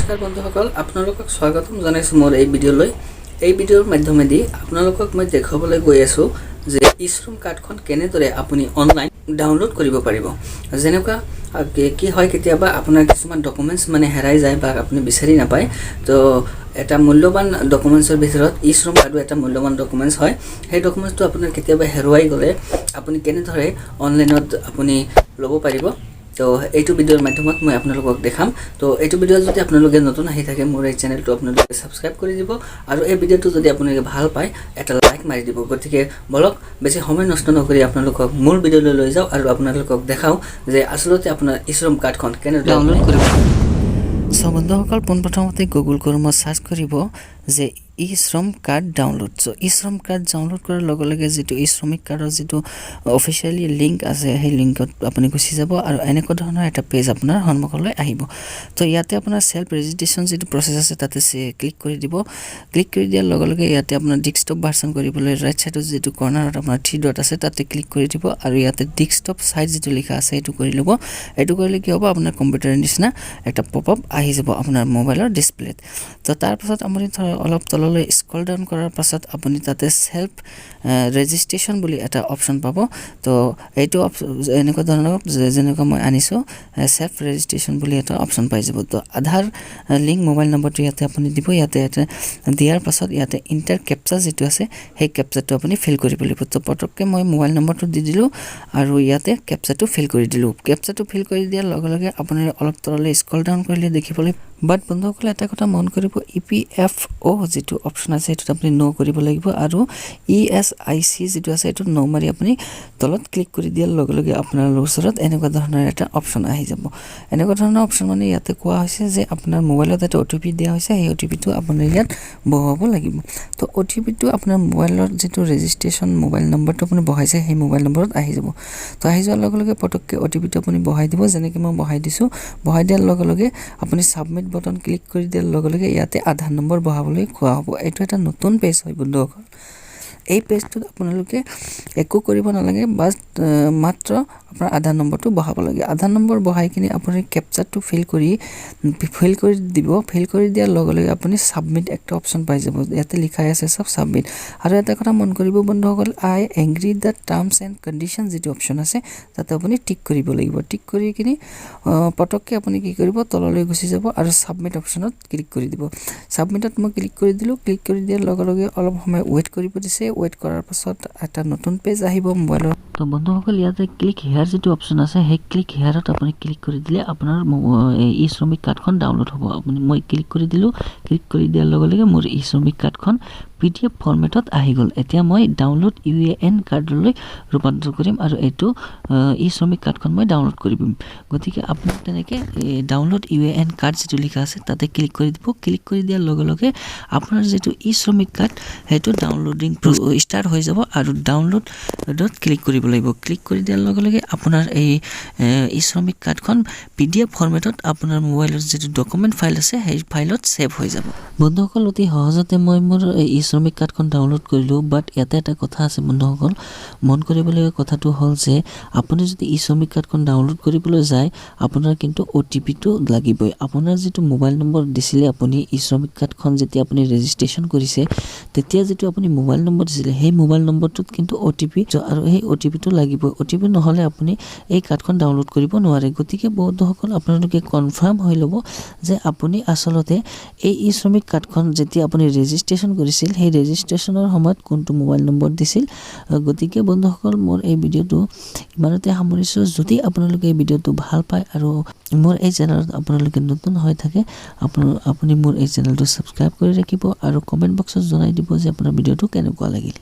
নমস্কাৰ বন্ধুসকল আপোনালোকক স্বাগতম জনাইছো মোৰ এই ভিডিঅ'লৈ এই ভিডিঅ'ৰ মাধ্যমেদি আপোনালোকক মই দেখাবলৈ গৈ আছো যে E-Shram কাৰ্ডখন কেনেদৰে আপুনি অনলাইন ডাউনলোড কৰিব পাৰিব যেনেকুৱা কি হয় কেতিয়াবা আপোনাৰ কিছুমান ডকুমেন্টস মানে হেৰাই যায় বা আপুনি বিচাৰি নাপায় তো এটা মূল্যৱান ডকুমেন্টছৰ ভিতৰত E-Shram কাৰ্ডো এটা মূল্যৱান ডকুমেন্টস হয় সেই ডকুমেন্টছটো আপোনাৰ কেতিয়াবা হেৰুৱাই গলে আপুনি কেনেদৰে অনলাইনত আপুনি ল'ব পাৰিব তো এইটো ভিডিঅ'ৰ মাধ্যমত মই আপোনালোকক দেখাম তো এইটো ভিডিঅ যদি আপোনালোকে নতুন আহি থাকে মোৰ এই চেনেলটো আপোনালোকে সাবস্ক্ৰাইব কৰি দিব আৰু এই ভিডিঅ'টো যদি আপোনালোকে ভাল পায় এটা লাইক মাৰি দিব গতিকে বলক বেছি সময় নষ্ট নকৰি আপোনালোকক মোৰ ভিডিঅ'লৈ লৈ যাও আৰু আপোনালোকক দেখাও যে আসলতে আপোনাৰ E-Shram কাৰ্ডখন কেনেদৰে ডাউনলোড কৰিব সো বন্ধুসকল পোনপ্ৰথমতে গুগল ক্ৰোমত সাৰ্চ কৰিব যে E-Shram card download so E-Shram card download কৰাৰ লগে লগে যেটো E-Shram কাৰ্ডৰ যেটো অফিচিয়ালি লিংক আছে সেই লিংকত আপুনি গুচি যাব আৰু এনেকুৱা ধৰণৰ এটা পেজ আপোনাৰ সন্মুখলৈ আহিব তো ইয়াতে আপোনাৰ সেলফ ৰেজিষ্ট্ৰেচন যেটো প্ৰসেস আছে তাতে ক্লিক কৰি দিব ক্লিক কৰি দিয়াৰ লগে লগে ইয়াতে আপোনাৰ ডেস্কটপ ভাৰ্সন কৰিবলৈ ৰাইট সাইডত যেটো কৰ্নাৰত আপোনাৰ 3 ডট আছে তাতে ক্লিক কৰি দিব আৰু ইয়াতে ডেস্কটপ সাইজ যেটো লিখা আছে এটো কৰি লব এটো কৰিলে কি হ'ব আপোনাৰ কম্পিউটাৰৰ নিচিনা এটা পপআপ আহি যাব আপোনাৰ মোবাইলৰ ডিসপ্লেত তো তাৰ পাছত আপুনি অলপ তললৈ স্ক্ৰল ডাউন কৰাৰ পাছত আপুনি তাতে সেলফ ৰেজিষ্ট্ৰেচন বুলি এটা অপচন পাব তো এইটো এনেকুৱা ধৰণৰ যেনেকুৱা মই আনিছো সেলফ ৰেজিষ্ট্ৰেচন বুলি এটা অপচন পাই যাব তো আধাৰ লিংক মোবাইল নম্বৰটো ইয়াতে আপুনি দিব ইয়াতে দিয়াৰ পাছত ইয়াতে ইন্টাৰ ক্যাপচা যেটো আছে সেই ক্যাপচাটো আপুনি ফিল কৰিব লাগিব তো পটককে মই মোবাইল নম্বৰটো দি দিলো আৰু ইয়াতে ক্যাপচাটো ফিল কৰি দিলো ক্যাপচাটো ফিল কৰি দিয়াৰ লগে লগে আপুনি অলপ তললৈ স্ক্ৰল ডাউন কৰিলে দেখিবলৈ বাট বন্ধুসকল এটা কথা মন কৰিব EPFO যেটো অপচন আছে এটো আপুনি নো কৰিব লাগিব আৰু ESIC যেটো আছে এটো নো মাৰি আপুনি তলত ক্লিক কৰি দিয়াৰ লগে লগে আপোনাৰ ওচৰত এনেকুৱা ধৰণৰ এটা অপচন আহি যাব এনেকুৱা ধৰণৰ অপচন মানে ইয়াতে কোৱা হৈছে যে আপোনাৰ মোবাইলত এটা OTP দিয়া হৈছে সেই OTP টো আপুনি ইয়াত বহাব লাগিব তো OTP টো আপোনাৰ মোবাইলৰ যেটো ৰেজিষ্ট্ৰেচন মোবাইল নম্বৰটো আপুনি বহাইছে সেই মোবাইল নম্বৰত আহি যাব তো আহি যোৱাৰ লগে লগে পটককে OTP টো আপুনি বহাই দিব যেনেকৈ মই বহাই দিছো বহাই দিয়াৰ লগে লগে আপুনি সাবমিট বটন ক্লিক কৰি দিয়াৰ লগে লগে ইয়াতে আধাৰ নম্বৰ বহাবলৈ কোৱা হ'ব এটো এটা নতুন পেজ হয় বন্ধুসকল এই পেজটোত আপোনালোকে একো কৰিব নালাগে বাস মাত্ৰ আপোনাৰ আধাৰ নম্বৰটো বহাব লাগে আধাৰ নম্বৰ বহাই কিনে আপুনি ক্যাপচাটো ফিল কৰি দিব ফিল কৰি দিয়াৰ লগে লগে আপুনি সাবমিট একটা অপচন পাই যাব ইয়াতে লিখা আছে সব সাবমিট আৰু এটা কথা মন কৰিব বন্ধুসকল I agree the terms and conditions যেটো অপচন আছে তাতে আপুনি টিক কৰিব লাগিব টিক কৰি কিনে পটককে আপুনি কি কৰিব তললৈ গুচি যাব আৰু সাবমিট অপচনত ক্লিক কৰি দিব সাবমিটত মই ক্লিক কৰি দিলো ক্লিক কৰি দিয়াৰ লগে লগে অলপ সময় ওয়েট কৰিব দিছে ওয়েট কৰাৰ পাছত এটা নতুন পেজ আহিব মোবাইলৰ তো বন্ধুসকল ইয়াতে ক্লিক হিয়াৰ যেটো অপচন আছে সেই ক্লিক হিয়াৰত আপুনি ক্লিক কৰি দিলে আপোনাৰ E-Shram কাৰ্ডখন ডাউনলোড হ'ব আপুনি মই ক্লিক কৰি দিলো ক্লিক কৰি দিয়াৰ লগে লগে মোৰ E-Shram কাৰ্ডখন PDF ফৰমেটত আহি গল এতিয়া মই ডাউনলোড UAN কাৰ্ডলৈ ৰূপান্তৰ কৰিম আৰু এটো E-Shram কাৰ্ডখন মই ডাউনলোড কৰিম গতিকে আপুনি তেনেকে ডাউনলোড UAN কাৰ্ড যেটো লিখা আছে তাতে ক্লিক কৰি দিব ক্লিক কৰি দিয়াৰ লগে লগে আপোনাৰ যেটো E-Shram কাৰ্ড হেটো ডাউনলোডিং ষ্টাৰ্ট হৈ যাব আৰু ডাউনলোডত ক্লিক কৰিব লাগিব ক্লিক কৰি দিয়াৰ লগে লগে আপোনাৰ এই E-Shram কাৰ্ডখন PDF ফৰমেটত আপোনাৰ মোবাইলৰ যেটো ডকুমেন্ট ফাইল আছে সেই ফাইলত সেভ হৈ যাব বন্ধুসকল অতি সহজতে মই মোৰ E-Shram কাৰ্ডখন ডাউনলোড কৰিলো বাট ইয়াতে এটা কথা আছে বন্ধুসকল মন কৰিবলগীয়া কথাটো হ'ল যে আপুনি যদি E-Shram কাৰ্ডখন ডাউনলোড কৰিবলৈ যায় আপোনাৰ কিন্তু OTP টো লাগিবই আপোনাৰ যেটো মোবাইল নম্বৰ দিছিলে আপুনি E-Shram কাৰ্ডখন যেতিয়া আপুনি ৰেজিষ্ট্ৰেচন কৰিছে তেতিয়া যেটো আপুনি মোবাইল নম্বৰ দিছিলে সেই মোবাইল নম্বৰটোত কিন্তু OTP আৰু সেই OTP টো লাগিবই OTP নহলে আপুনি এই কাৰ্ডখন ডাউনলোড কৰিব নোৱাৰে গতিকে বন্ধুসকল আপোনালোকে কনফাৰ্ম হৈ লব যে আপুনি আসলতে এই E-Shram কাৰ্ডখন যেতিয়া আপুনি ৰেজিষ্ট্ৰেচন কৰিছিল সেই ৰেজিষ্ট্ৰেচনৰ সময়ত কোনটো মোবাইল নম্বৰ দিছিল গতিকে বন্ধুসকল মোৰ এই ভিডিঅটো ইমানতে সামৰিছো যদি আপোনালোকে এই ভিডিঅটো ভাল পায় আৰু মোৰ এই চেনেলত আপোনালোকে নতুন হৈ থাকে আপুনি মোৰ এই চেনেলটো সাবস্ক্ৰাইব কৰি ৰাখিব আৰু কমেন্ট বক্সত জনাই দিব যে আপোনাৰ ভিডিঅটো কেনেকুৱা লাগিল